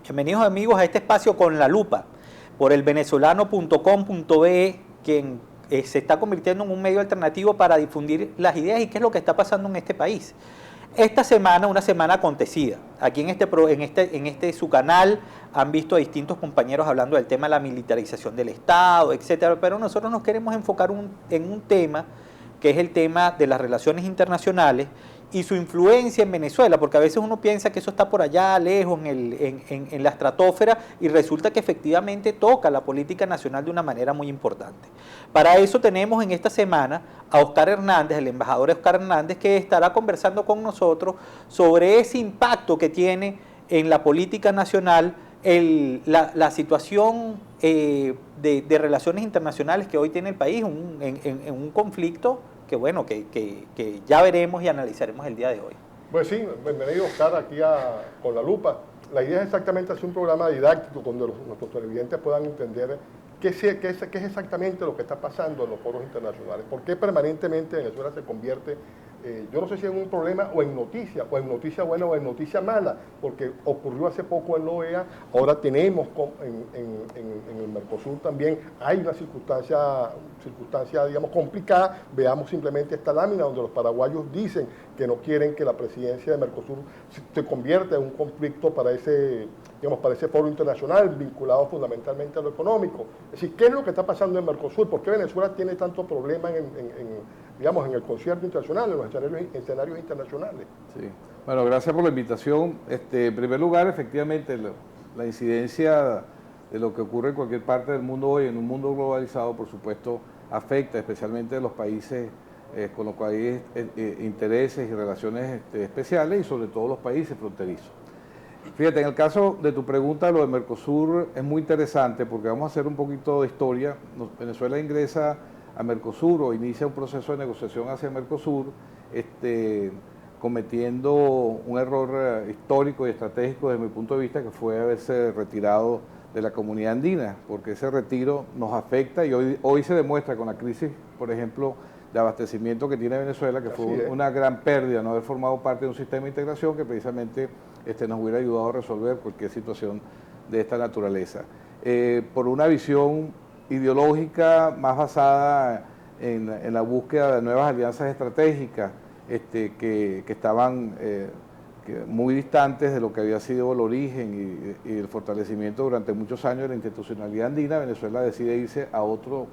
Bienvenidos amigos a este espacio con la lupa por el venezolano.com.be, quien se está convirtiendo en un medio alternativo para difundir las ideas y qué es lo que está pasando en este país. Esta semana, una semana acontecida. Aquí en su canal han visto a distintos compañeros hablando del tema de la militarización del Estado, etcétera, pero nosotros nos queremos enfocar en un tema que es el tema de las relaciones internacionales y su influencia en Venezuela, porque a veces uno piensa que eso está por allá, lejos, en la estratosfera, y resulta que efectivamente toca la política nacional de una manera muy importante. Para eso tenemos en esta semana a Oscar Hernández, el embajador Oscar Hernández, que estará conversando con nosotros sobre ese impacto que tiene en la política nacional la situación de relaciones internacionales que hoy tiene el país, en un conflicto que bueno, que ya veremos y analizaremos el día de hoy. Pues sí, bienvenido Oscar aquí con la lupa. La idea es exactamente hacer un programa didáctico donde nuestros televidentes puedan entender qué es exactamente lo que está pasando en los foros internacionales. ¿Por qué permanentemente Venezuela se convierte, yo no sé si en un problema o en noticia buena o en noticia mala? Porque ocurrió hace poco en la OEA, ahora tenemos en el Mercosur también, hay una circunstancia digamos, complicada. Veamos simplemente esta lámina donde los paraguayos dicen que no quieren que la presidencia de Mercosur se convierta en un conflicto para ese foro internacional vinculado fundamentalmente a lo económico. Es decir, ¿qué es lo que está pasando en Mercosur? ¿Por qué Venezuela tiene tanto problema en el concierto internacional, en los escenarios internacionales? Sí. Bueno, gracias por la invitación. En primer lugar, efectivamente, la incidencia de lo que ocurre en cualquier parte del mundo hoy, en un mundo globalizado, por supuesto, afecta especialmente a los países con los cuales hay intereses y relaciones especiales, y sobre todo los países fronterizos. Fíjate, en el caso de tu pregunta, lo de Mercosur es muy interesante porque vamos a hacer un poquito de historia. Venezuela ingresa a Mercosur o inicia un proceso de negociación hacia Mercosur, cometiendo un error histórico y estratégico desde mi punto de vista, que fue haberse retirado de la comunidad andina, porque ese retiro nos afecta y hoy se demuestra con la crisis, por ejemplo, de abastecimiento que tiene Venezuela, que fue una gran pérdida no haber formado parte de un sistema de integración que precisamente nos hubiera ayudado a resolver cualquier situación de esta naturaleza. Por una visión ideológica más basada en la búsqueda de nuevas alianzas estratégicas que estaban muy distantes de lo que había sido el origen y el fortalecimiento durante muchos años de la institucionalidad andina, Venezuela decide irse a otro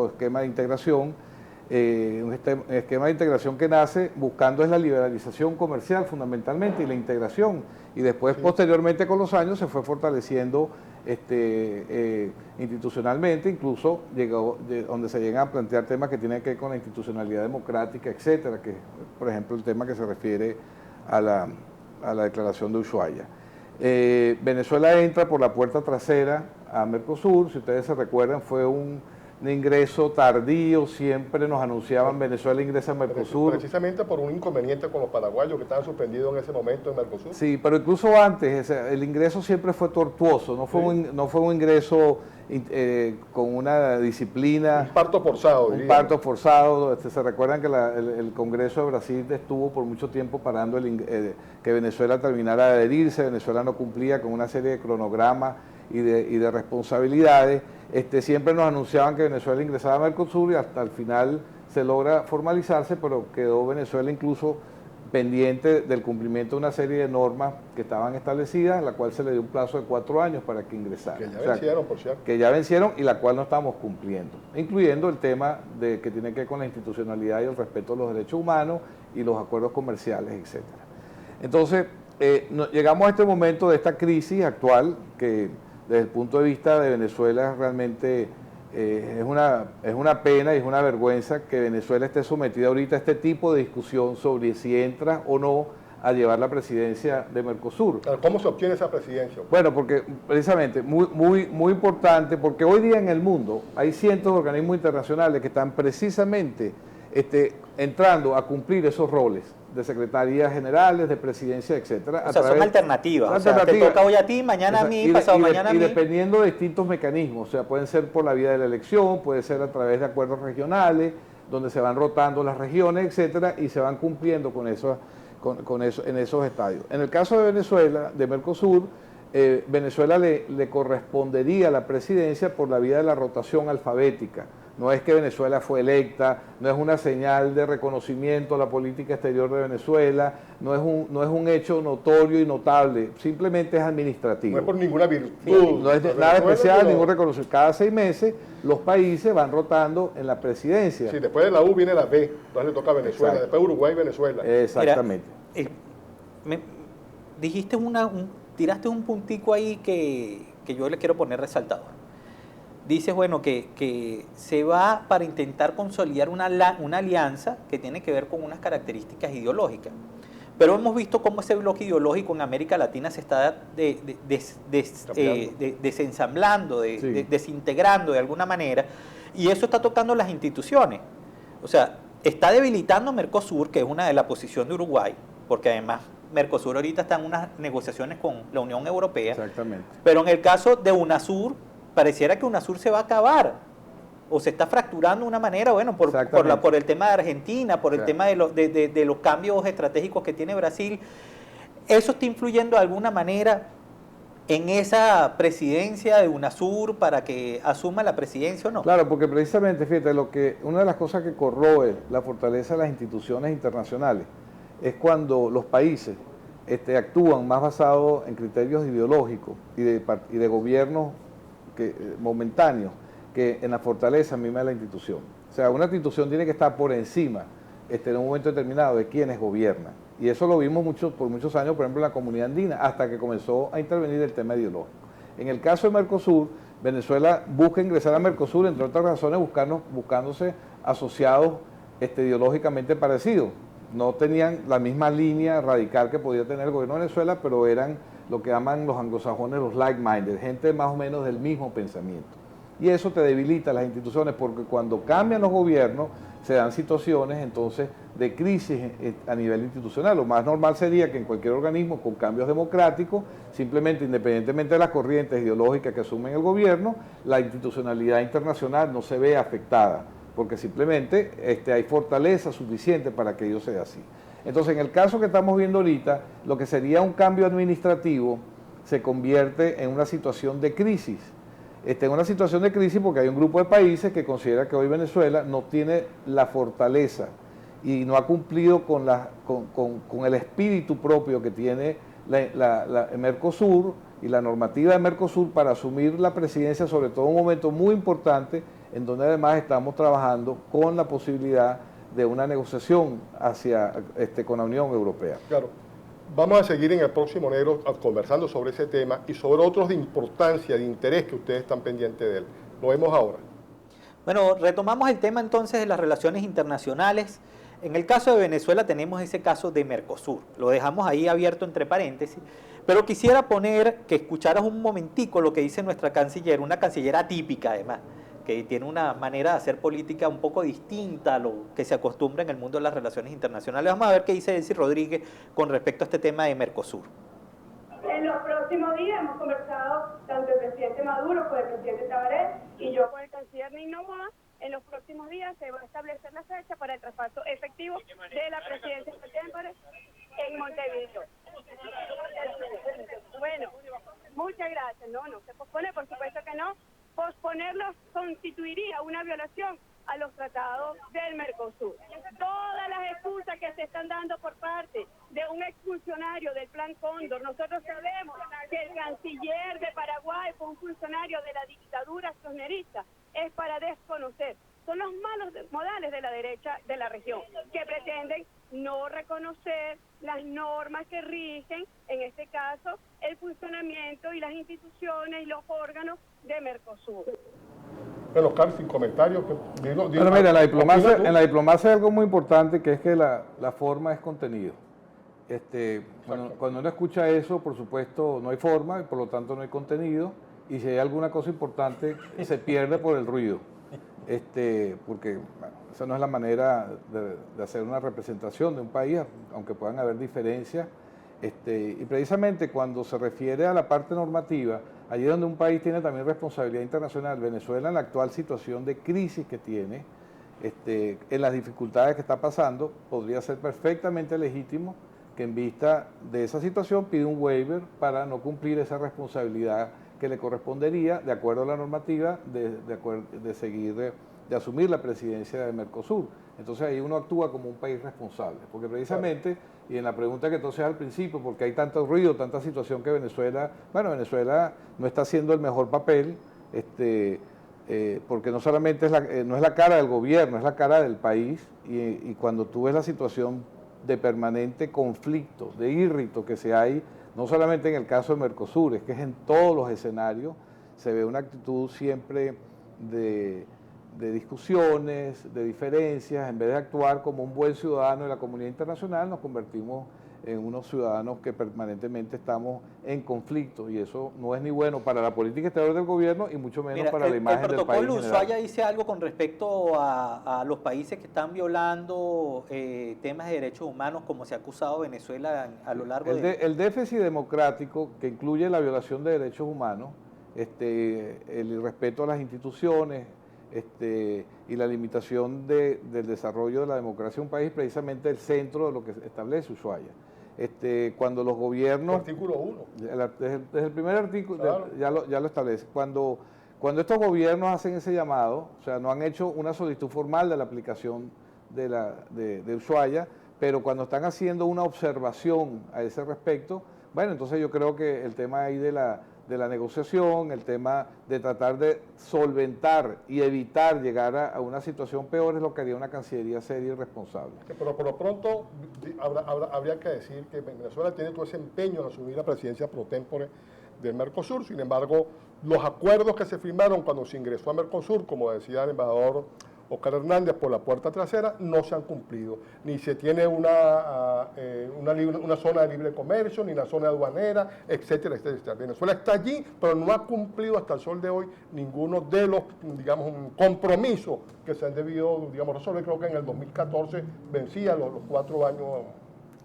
esquema de integración. Un esquema de integración que nace buscando es la liberalización comercial fundamentalmente y la integración, y después posteriormente con los años se fue fortaleciendo institucionalmente, incluso llegó donde se llegan a plantear temas que tienen que ver con la institucionalidad democrática, etcétera, que por ejemplo el tema que se refiere a la declaración de Ushuaia. Venezuela entra por la puerta trasera a Mercosur. Si ustedes se recuerdan, fue un ingreso tardío, siempre nos anunciaban Venezuela ingresa a Mercosur. Precisamente por un inconveniente con los paraguayos que estaban suspendidos en ese momento en Mercosur. Sí, pero incluso antes, el ingreso siempre fue tortuoso, no fue un ingreso con una disciplina. Un parto forzado. Un parto forzado. Se recuerdan que el Congreso de Brasil estuvo por mucho tiempo parando que Venezuela terminara de adherirse. Venezuela no cumplía con una serie de cronogramas y de responsabilidades. Siempre nos anunciaban que Venezuela ingresaba a Mercosur y hasta el final se logra formalizarse, pero quedó Venezuela incluso pendiente del cumplimiento de una serie de normas que estaban establecidas, en la cual se le dio un plazo de 4 años para que ingresara. Que ya vencieron, por cierto. Que ya vencieron y la cual no estamos cumpliendo, incluyendo el tema que tiene que ver con la institucionalidad y el respeto a los derechos humanos y los acuerdos comerciales, etc. Entonces, llegamos a este momento de esta crisis actual que desde el punto de vista de Venezuela realmente es una pena y es una vergüenza que Venezuela esté sometida ahorita a este tipo de discusión sobre si entra o no a llevar la presidencia de Mercosur. ¿Cómo se obtiene esa presidencia? Bueno, porque precisamente muy importante, porque hoy día en el mundo hay cientos de organismos internacionales que están precisamente entrando a cumplir esos roles de secretarías generales, de presidencia, etcétera. O sea, son alternativas. O sea, te toca hoy a ti, mañana a mí, pasado mañana a mí. Y dependiendo de distintos mecanismos, o sea, pueden ser por la vía de la elección, puede ser a través de acuerdos regionales, donde se van rotando las regiones, etcétera, y se van cumpliendo con eso en esos estadios. En el caso de Venezuela, de Mercosur, Venezuela le correspondería la presidencia por la vía de la rotación alfabética. No es que Venezuela fue electa, no es una señal de reconocimiento a la política exterior de Venezuela, no es un hecho notorio y notable, simplemente es administrativo. No es por ninguna virtud. No es nada especial, ningún reconocimiento. Cada 6 meses los países van rotando en la presidencia. Sí, después de la U viene la B, entonces le toca a Venezuela, Exacto. después Uruguay y Venezuela. Exactamente. Mira, dijiste tiraste un puntico ahí que yo le quiero poner resaltado. Dices, bueno, que se va para intentar consolidar una alianza que tiene que ver con unas características ideológicas. Pero hemos visto cómo ese bloque ideológico en América Latina se está desensamblando, Sí. desintegrando de alguna manera, y eso está tocando las instituciones. O sea, está debilitando Mercosur, que es una de la posición de Uruguay, porque además Mercosur ahorita está en unas negociaciones con la Unión Europea. Exactamente. Pero en el caso de UNASUR, pareciera que UNASUR se va a acabar o se está fracturando de una manera, bueno, por el tema de Argentina, por el tema de los cambios estratégicos que tiene Brasil. ¿Eso está influyendo de alguna manera en esa presidencia de UNASUR para que asuma la presidencia o no? Claro, porque precisamente, fíjate, una de las cosas que corroe la fortaleza de las instituciones internacionales es cuando los países actúan más basados en criterios ideológicos y de gobiernos momentáneos que en la fortaleza misma de la institución. O sea, una institución tiene que estar por encima en un momento determinado de quienes gobiernan. Y eso lo vimos por muchos años, por ejemplo, en la comunidad andina, hasta que comenzó a intervenir el tema ideológico. En el caso de Mercosur, Venezuela busca ingresar a Mercosur, entre otras razones, buscándose asociados ideológicamente parecidos. No tenían la misma línea radical que podía tener el gobierno de Venezuela, pero eran lo que llaman los anglosajones los like-minded, gente más o menos del mismo pensamiento. Y eso te debilita las instituciones, porque cuando cambian los gobiernos se dan situaciones entonces de crisis a nivel institucional. Lo más normal sería que en cualquier organismo con cambios democráticos, simplemente independientemente de las corrientes ideológicas que asumen el gobierno, la institucionalidad internacional no se ve afectada, porque simplemente hay fortaleza suficiente para que ello sea así. Entonces, en el caso que estamos viendo ahorita, lo que sería un cambio administrativo se convierte en una situación de crisis. En una situación de crisis porque hay un grupo de países que considera que hoy Venezuela no tiene la fortaleza y no ha cumplido con el espíritu propio que tiene el Mercosur y la normativa de Mercosur para asumir la presidencia, sobre todo en un momento muy importante, en donde además estamos trabajando con la posibilidad de una negociación con la Unión Europea. Claro. Vamos a seguir en el próximo enero conversando sobre ese tema y sobre otros de importancia, de interés que ustedes están pendientes de él. Lo vemos ahora. Bueno, retomamos el tema entonces de las relaciones internacionales. En el caso de Venezuela tenemos ese caso de Mercosur. Lo dejamos ahí abierto entre paréntesis. Pero quisiera que escucharas un momentico lo que dice nuestra canciller, una canciller atípica además, que tiene una manera de hacer política un poco distinta a lo que se acostumbra en el mundo de las relaciones internacionales. Vamos a ver qué dice Delcy Rodríguez con respecto a este tema de Mercosur. En los próximos días hemos conversado tanto el presidente Maduro con el presidente Tabaré y yo con el canciller Noboa. En los próximos días se va a establecer la fecha para el traspaso efectivo de la presidencia en Montevideo. Bueno, muchas gracias. No se pospone, por supuesto que no. Posponerlo constituiría una violación a los tratados del Mercosur. Todas las excusas que se están dando por parte de un exfuncionario del Plan Cóndor, nosotros sabemos que el canciller de Paraguay fue un funcionario de la dictadura kirchnerista, es para desconocer. Son los malos modales de la derecha de la región, que pretenden no reconocer las normas que rigen, en este caso, el funcionamiento y las instituciones y los órganos de Mercosur. Bueno, Oscar, sin comentarios. Bueno, mira, en la diplomacia hay algo muy importante, que es que la forma es contenido. Cuando uno escucha eso, por supuesto, no hay forma, y por lo tanto no hay contenido, y si hay alguna cosa importante, se pierde por el ruido. Porque esa no es la manera de hacer una representación de un país, aunque puedan haber diferencias. Y precisamente cuando se refiere a la parte normativa, allí donde un país tiene también responsabilidad internacional, Venezuela en la actual situación de crisis que tiene, en las dificultades que está pasando, podría ser perfectamente legítimo que en vista de esa situación pide un waiver para no cumplir esa responsabilidad que le correspondería, de acuerdo a la normativa, de asumir la presidencia de Mercosur. Entonces ahí uno actúa como un país responsable, porque precisamente, y en la pregunta que entonces al principio, porque hay tanto ruido, tanta situación que Venezuela no está haciendo el mejor papel, porque no solamente no es la cara del gobierno, es la cara del país, y cuando tú ves la situación de permanente conflicto, de irrito que se hay, no solamente en el caso de Mercosur, es que es en todos los escenarios, se ve una actitud siempre de discusiones, de diferencias. En vez de actuar como un buen ciudadano de la comunidad internacional, nos convertimos en unos ciudadanos que permanentemente estamos en conflicto, y eso no es ni bueno para la política exterior del gobierno y mucho menos para la imagen del país. El protocolo Ushuaia dice algo con respecto a los países que están violando temas de derechos humanos, como se ha acusado Venezuela a lo largo el déficit democrático, que incluye la violación de derechos humanos, el irrespeto a las instituciones, y la limitación del desarrollo de la democracia en un país, precisamente el centro de lo que establece Ushuaia. Cuando los gobiernos... Artículo 1. Desde el primer artículo, claro, ya lo establece. Cuando estos gobiernos hacen ese llamado, o sea, no han hecho una solicitud formal de la aplicación de Ushuaia, pero cuando están haciendo una observación a ese respecto, bueno, entonces yo creo que el tema ahí de la negociación, el tema de tratar de solventar y evitar llegar a una situación peor es lo que haría una Cancillería seria y responsable. Pero por lo pronto habría que decir que Venezuela tiene todo ese empeño en asumir la presidencia pro tempore del Mercosur. Sin embargo, los acuerdos que se firmaron cuando se ingresó a Mercosur, como decía el embajador Oscar Hernández, por la puerta trasera, no se han cumplido. Ni se tiene una zona de libre comercio, ni una zona aduanera, etcétera, etcétera. Venezuela está allí, pero no ha cumplido hasta el sol de hoy ninguno de los, digamos, compromisos que se han debido, digamos, resolver. Creo que en el 2014 vencía los 4 años.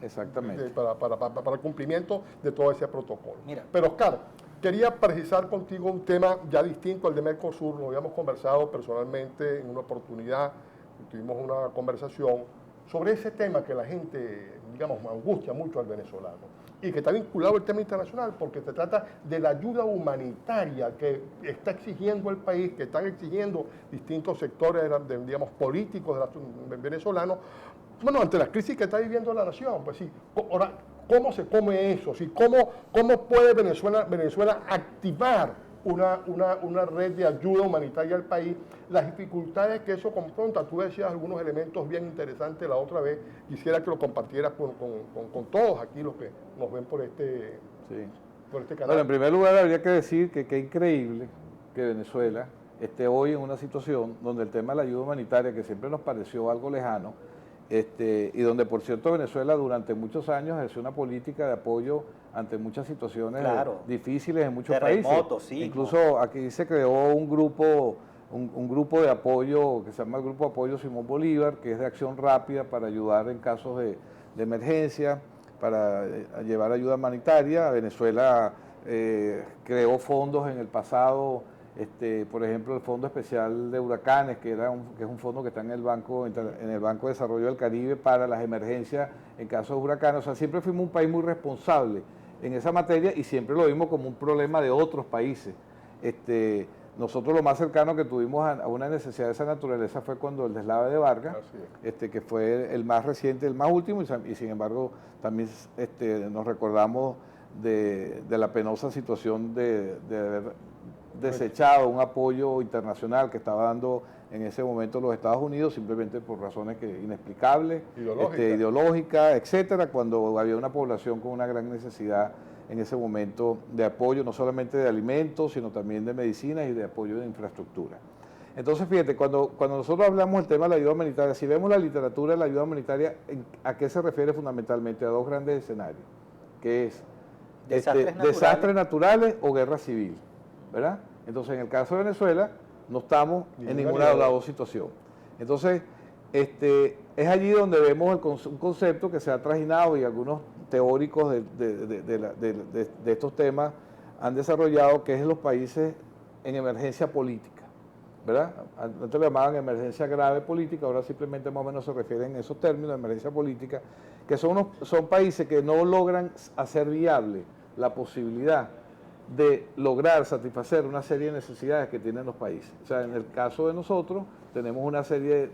Exactamente. Para el cumplimiento de todo ese protocolo. Mira. Pero, Oscar, quería precisar contigo un tema ya distinto al de Mercosur. Lo habíamos conversado personalmente en una oportunidad, tuvimos una conversación sobre ese tema que la gente, digamos, angustia mucho al venezolano y que está vinculado al tema internacional, porque se trata de la ayuda humanitaria que está exigiendo el país, que están exigiendo distintos sectores, digamos, políticos venezolanos. Bueno, ante la crisis que está viviendo la nación, pues sí, ahora, ¿cómo se come eso? ¿Sí? ¿Cómo puede Venezuela activar una red de ayuda humanitaria al país? Las dificultades que eso confronta. Tú decías algunos elementos bien interesantes la otra vez. Quisiera que lo compartieras con todos aquí los que nos ven por este canal. Bueno, en primer lugar habría que decir que qué increíble que Venezuela esté hoy en una situación donde el tema de la ayuda humanitaria, que siempre nos pareció algo lejano, y donde, por cierto, Venezuela durante muchos años ejerció una política de apoyo ante muchas situaciones difíciles en muchos países. Sí, incluso aquí se creó un grupo de apoyo que se llama el Grupo de Apoyo Simón Bolívar, que es de acción rápida para ayudar en casos de emergencia, para llevar ayuda humanitaria. Venezuela creó fondos en el pasado, por ejemplo, el Fondo Especial de Huracanes, que es un fondo que está en el Banco de Desarrollo del Caribe para las emergencias en casos de huracanes. O sea, siempre fuimos un país muy responsable en esa materia y siempre lo vimos como un problema de otros países. Nosotros lo más cercano que tuvimos a una necesidad de esa naturaleza fue cuando el deslave de Vargas, que fue el más reciente, el más último, y sin embargo también nos recordamos de la penosa situación de haber desechado un apoyo internacional que estaba dando en ese momento los Estados Unidos, simplemente por razones inexplicables, ideológicas, etcétera, cuando había una población con una gran necesidad en ese momento de apoyo, no solamente de alimentos, sino también de medicinas y de apoyo de infraestructura. Entonces, fíjate, cuando nosotros hablamos del tema de la ayuda humanitaria, si vemos la literatura de la ayuda humanitaria, ¿a qué se refiere fundamentalmente? A dos grandes escenarios, que es desastres naturales o guerra civil, ¿verdad? Entonces, en el caso de Venezuela, no estamos en ninguna de las dos situaciones. Entonces, es allí donde vemos un concepto que se ha trajinado y algunos teóricos de estos temas han desarrollado, que es los países en emergencia política. ¿verdad? Antes lo llamaban emergencia grave política, ahora simplemente más o menos se refieren en esos términos de emergencia política, que son países que no logran hacer viable la posibilidad de lograr satisfacer una serie de necesidades que tienen los países. O sea, en el caso de nosotros tenemos una serie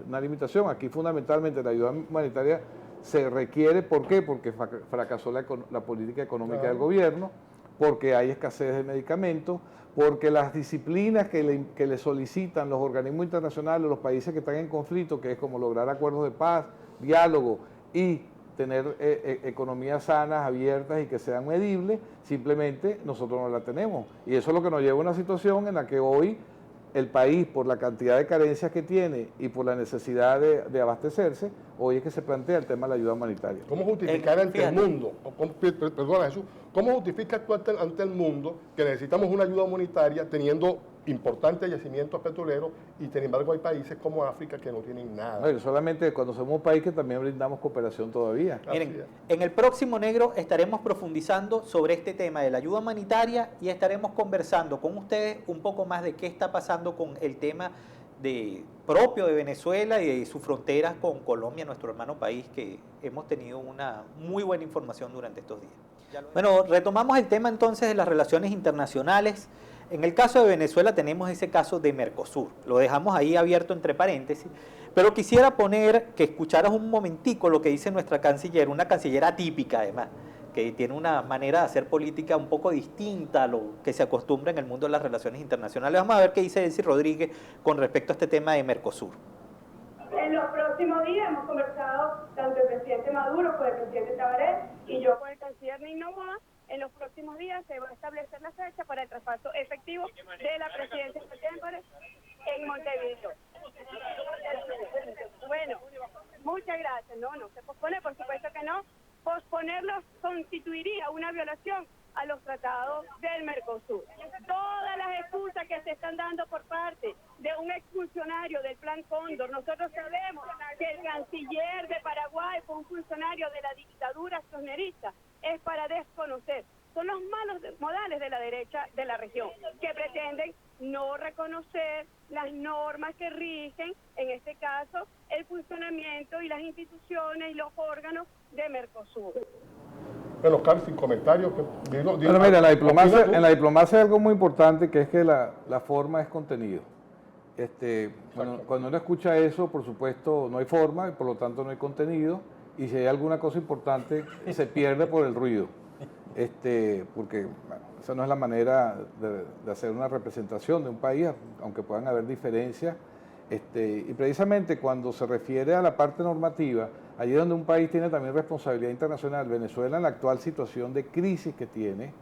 una limitación. Aquí fundamentalmente la ayuda humanitaria se requiere, ¿por qué? Porque fracasó la política económica del gobierno, porque hay escasez de medicamentos, porque las disciplinas que le solicitan los organismos internacionales, los países que están en conflicto, que es como lograr acuerdos de paz, diálogo y tener economías sanas, abiertas y que sean medibles, simplemente nosotros no la tenemos. Y eso es lo que nos lleva a una situación en la que hoy el país, por la cantidad de carencias que tiene y por la necesidad de abastecerse, hoy es que se plantea el tema de la ayuda humanitaria. ¿Cómo justificar ante el mundo, perdona Jesús, cómo justificas tú ante el mundo que necesitamos una ayuda humanitaria teniendo importantes yacimientos petroleros y sin embargo hay países como África que no tienen nada? Bueno, solamente cuando somos un país que también brindamos cooperación todavía. Miren, en el próximo Negro estaremos profundizando sobre este tema de la ayuda humanitaria y estaremos conversando con ustedes un poco más de qué está pasando con el tema propio de Venezuela y de sus fronteras con Colombia, nuestro hermano país, que hemos tenido una muy buena información durante estos días. Bueno, retomamos el tema entonces de las relaciones internacionales. En el caso de Venezuela tenemos ese caso de Mercosur, lo dejamos ahí abierto entre paréntesis, pero quisiera que escucharas un momentico lo que dice nuestra canciller, una canciller atípica además, que tiene una manera de hacer política un poco distinta a lo que se acostumbra en el mundo de las relaciones internacionales. Vamos a ver qué dice Delcy Rodríguez con respecto a este tema de Mercosur. En los próximos días hemos conversado tanto el presidente Maduro con el presidente Tabaré y yo con el canciller Nino Noboa. En los próximos días se va a establecer la fecha para el traspaso efectivo de la presidencia en Montevideo. Bueno, muchas gracias. No se pospone, por supuesto que no. Posponerlo constituiría una violación a los tratados del Mercosur. Todas las excusas que se están dando por parte de un exfuncionario del Plan Cóndor, nosotros sabemos que el canciller de Paraguay fue un funcionario de la dictadura kirchnerista, es para desconocer. Son los malos modales de la derecha de la región, que pretenden no reconocer las normas que rigen, en este caso, el funcionamiento y las instituciones y los órganos de Mercosur. Bueno, Oscar, sin comentarios. Pero mira, en la diplomacia hay algo muy importante, que es que la forma es contenido. Cuando uno escucha eso, por supuesto, no hay forma, y por lo tanto no hay contenido, y si hay alguna cosa importante, se pierde por el ruido. Porque bueno, esa no es la manera de hacer una representación de un país, aunque puedan haber diferencias. Y precisamente cuando se refiere a la parte normativa, allí donde un país tiene también responsabilidad internacional, Venezuela en la actual situación de crisis que tiene,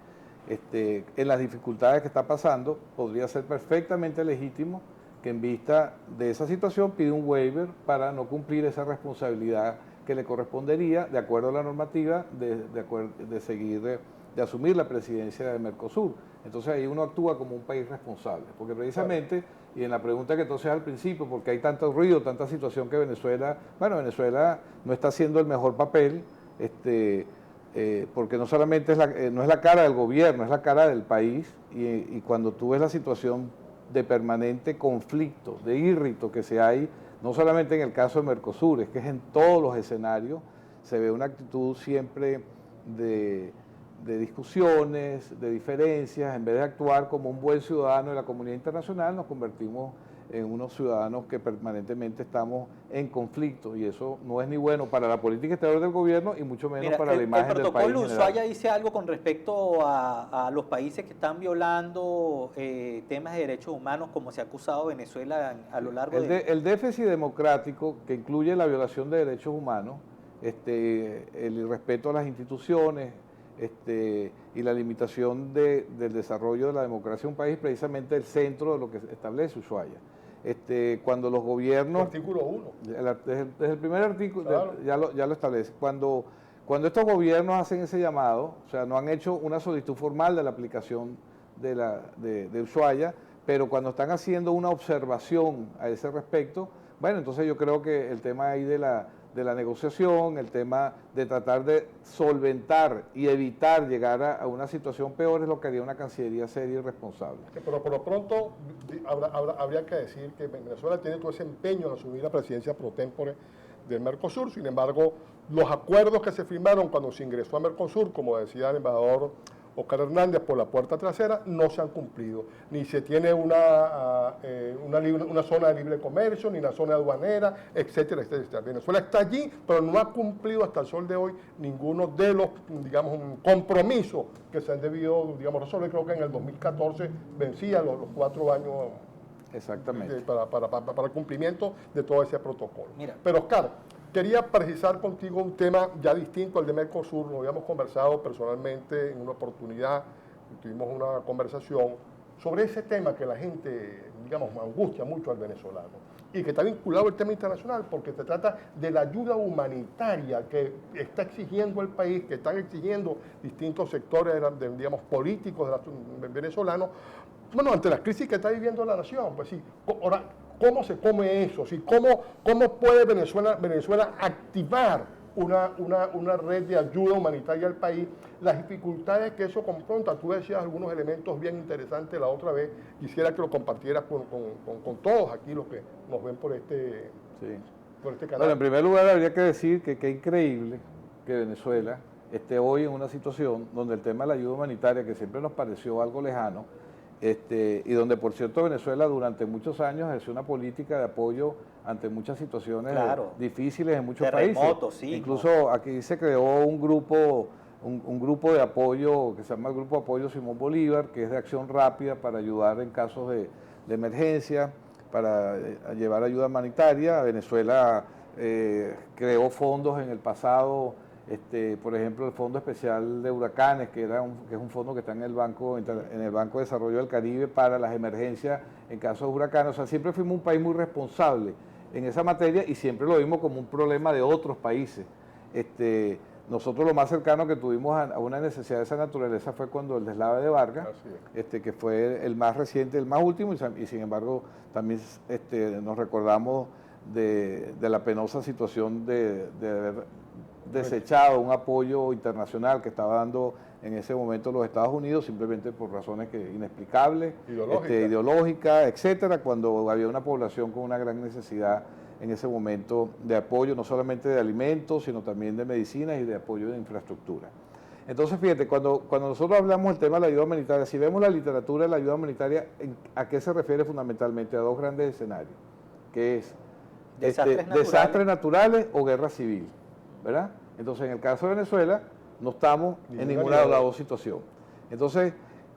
en las dificultades que está pasando, podría ser perfectamente legítimo que en vista de esa situación pida un waiver para no cumplir esa responsabilidad que le correspondería, de acuerdo a la normativa, de asumir la presidencia de Mercosur. Entonces ahí uno actúa como un país responsable, porque precisamente, y en la pregunta que entonces al principio, porque hay tanto ruido, tanta situación que Venezuela no está haciendo el mejor papel, porque no solamente no es la cara del gobierno, es la cara del país, y cuando tú ves la situación de permanente conflicto, de írrito que se hay, no solamente en el caso de Mercosur, es que es en todos los escenarios, se ve una actitud siempre de discusiones, de diferencias. En vez de actuar como un buen ciudadano de la comunidad internacional, nos convertimos en unos ciudadanos que permanentemente estamos en conflicto, y eso no es ni bueno para la política exterior del gobierno y mucho menos para la imagen del país. El protocolo Ushuaia dice algo con respecto a los países que están violando temas de derechos humanos, como se ha acusado a Venezuela a lo largo el déficit democrático, que incluye la violación de derechos humanos, el irrespeto a las instituciones, y la limitación del desarrollo de la democracia en un país, precisamente el centro de lo que establece Ushuaia. Cuando los gobiernos... Artículo 1. Desde el primer artículo, claro, ya lo establece. Cuando estos gobiernos hacen ese llamado, o sea, no han hecho una solicitud formal de la aplicación de Ushuaia, pero cuando están haciendo una observación a ese respecto, bueno, entonces yo creo que el tema ahí de de la negociación, el tema de tratar de solventar y evitar llegar a una situación peor es lo que haría una Cancillería seria y responsable. Pero por lo pronto habría que decir que Venezuela tiene todo ese empeño en asumir la presidencia pro tempore del Mercosur. Sin embargo, los acuerdos que se firmaron cuando se ingresó a Mercosur, como decía el embajador Oscar Hernández, por la puerta trasera, no se han cumplido. Ni se tiene una zona de libre comercio, ni una zona aduanera, etcétera, etcétera. Venezuela está allí, pero no ha cumplido hasta el sol de hoy ninguno de los, digamos, compromisos que se han debido, digamos, resolver. Creo que en el 2014 vencía los 4 años. Exactamente. Para el cumplimiento de todo ese protocolo. Mira. Pero Oscar, quería precisar contigo un tema ya distinto al de Mercosur. Lo habíamos conversado personalmente en una oportunidad, tuvimos una conversación sobre ese tema que la gente, digamos, angustia mucho al venezolano y que está vinculado al tema internacional porque se trata de la ayuda humanitaria que está exigiendo el país, que están exigiendo distintos sectores, digamos, políticos venezolanos. Bueno, ante la crisis que está viviendo la nación, pues sí, ahora, ¿cómo se come eso? ¿Sí? ¿Cómo puede Venezuela activar una red de ayuda humanitaria al país? Las dificultades que eso confronta. Tú decías algunos elementos bien interesantes la otra vez. Quisiera que lo compartieras con todos aquí los que nos ven por este canal. Bueno, en primer lugar habría que decir que qué increíble que Venezuela esté hoy en una situación donde el tema de la ayuda humanitaria, que siempre nos pareció algo lejano, y donde, por cierto, Venezuela durante muchos años ejerció una política de apoyo ante muchas situaciones difíciles en muchos países. Sí, incluso aquí se creó un grupo de apoyo que se llama el Grupo de Apoyo Simón Bolívar, que es de acción rápida para ayudar en casos de emergencia, para llevar ayuda humanitaria. Venezuela creó fondos en el pasado. Por ejemplo, el Fondo Especial de Huracanes, que es un fondo que está en el Banco de Desarrollo del Caribe para las emergencias en caso de huracanes. O sea, siempre fuimos un país muy responsable en esa materia y siempre lo vimos como un problema de otros países. Nosotros lo más cercano que tuvimos a una necesidad de esa naturaleza fue cuando el deslave de Vargas, que fue el más reciente, el más último, y sin embargo también nos recordamos de la penosa situación de haber desechado un apoyo internacional que estaba dando en ese momento los Estados Unidos, simplemente por razones inexplicables, ideológicas, etcétera, cuando había una población con una gran necesidad en ese momento de apoyo, no solamente de alimentos, sino también de medicinas y de apoyo de infraestructura. Entonces, fíjate, cuando nosotros hablamos del tema de la ayuda humanitaria, si vemos la literatura de la ayuda humanitaria, ¿a qué se refiere fundamentalmente? A dos grandes escenarios, que es desastres naturales o guerra civil, ¿verdad? Entonces, en el caso de Venezuela, no estamos en ninguna de las dos situaciones. Entonces,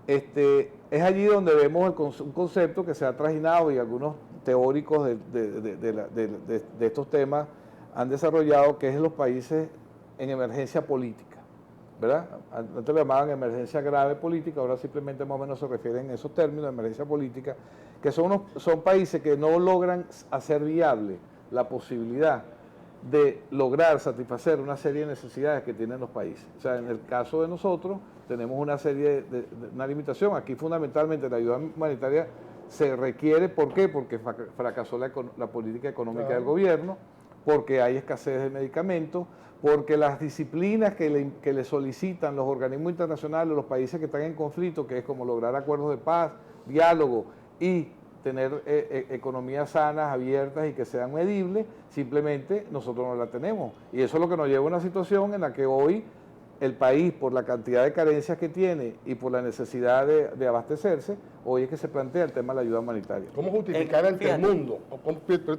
es allí donde vemos un concepto que se ha trajinado y algunos teóricos de estos temas han desarrollado, que es los países en emergencia política, ¿verdad? Antes le llamaban emergencia grave política, ahora simplemente más o menos se refieren a esos términos de emergencia política, que son países que no logran hacer viable la posibilidad de lograr satisfacer una serie de necesidades que tienen los países. O sea, en el caso de nosotros tenemos una serie una limitación. Aquí fundamentalmente la ayuda humanitaria se requiere, ¿por qué? Porque fracasó la política económica del gobierno, porque hay escasez de medicamentos, porque las disciplinas que le solicitan los organismos internacionales, los países que están en conflicto, que es como lograr acuerdos de paz, diálogo y tener economías sanas, abiertas y que sean medibles, simplemente nosotros no la tenemos. Y eso es lo que nos lleva a una situación en la que hoy el país, por la cantidad de carencias que tiene y por la necesidad de abastecerse, hoy es que se plantea el tema de la ayuda humanitaria. ¿Cómo justificar ante el mundo,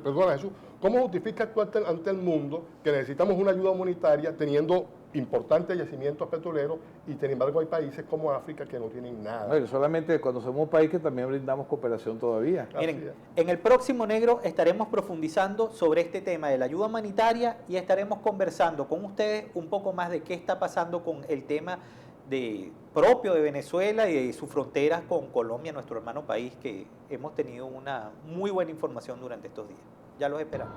perdona Jesús, cómo justifica tú ante el mundo que necesitamos una ayuda humanitaria teniendo importantes yacimientos petroleros y sin embargo hay países como África que no tienen nada? No, solamente cuando somos un país que también brindamos cooperación todavía. Miren, en el próximo Negro estaremos profundizando sobre este tema de la ayuda humanitaria y estaremos conversando con ustedes un poco más de qué está pasando con el tema propio de Venezuela y de sus fronteras con Colombia, nuestro hermano país, que hemos tenido una muy buena información durante estos días. Ya los esperamos.